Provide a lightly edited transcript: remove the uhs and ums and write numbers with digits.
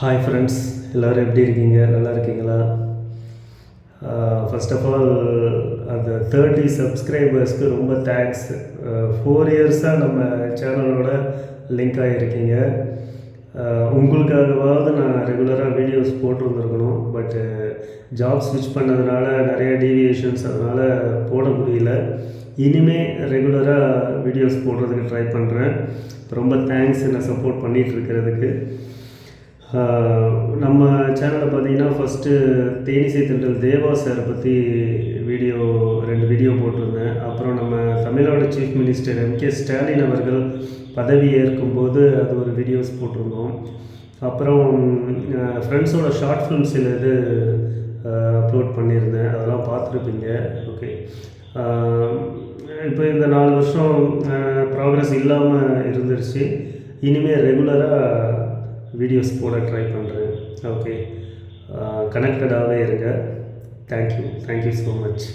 Hi friends, எல்லோரும் எப்படி இருக்கீங்க? நல்லா இருக்கீங்களா? ஃபர்ஸ்ட் ஆஃப் ஆல் அந்த 30 சப்ஸ்கிரைபர்ஸ்க்கு ரொம்ப தேங்க்ஸ். 4 இயர்ஸாக நம்ம சேனலோட லிங்க் ஆகியிருக்கீங்க. உங்களுக்காகவாவது நான் ரெகுலராக வீடியோஸ் போட்டிருந்துருக்கணும். பட்டு ஜாப் ஸ்விட்ச் பண்ணதுனால நிறைய டீவியேஷன்ஸ், அதனால் போட முடியல. இனிமேல் ரெகுலராக வீடியோஸ் போடுறதுக்கு ட்ரை பண்ணுறேன். ரொம்ப தேங்க்ஸ் என்னை சப்போர்ட் பண்ணிகிட்ருக்கிறதுக்கு. நம்ம சேனலில் பார்த்தீங்கன்னா ஃபஸ்ட்டு தேனிசை தென்றல் தேவா சாரை பற்றி 2 வீடியோ போட்டிருந்தேன். அப்புறம் நம்ம தமிழோட சீஃப் மினிஸ்டர் எம்கே ஸ்டாலின் அவர்கள் பதவி ஏற்கும்போது அது ஒரு வீடியோஸ் போட்டிருந்தோம். அப்புறம் ஃப்ரெண்ட்ஸோட ஷார்ட் ஃபிலிம்ஸ் சில இது அப்லோட் பண்ணியிருந்தேன், அதெல்லாம் பார்த்துருப்பீங்க. ஓகே, இப்போ இந்த 4 வருஷம் ப்ராக்ரஸ் இல்லாமல் இருந்துருச்சு. இனிமேல் ரெகுலராக வீடியோஸ் போட ட்ரை பண்ணுறேன். ஓகே, கனெக்டடாகவே இருங்க. Thank you so much.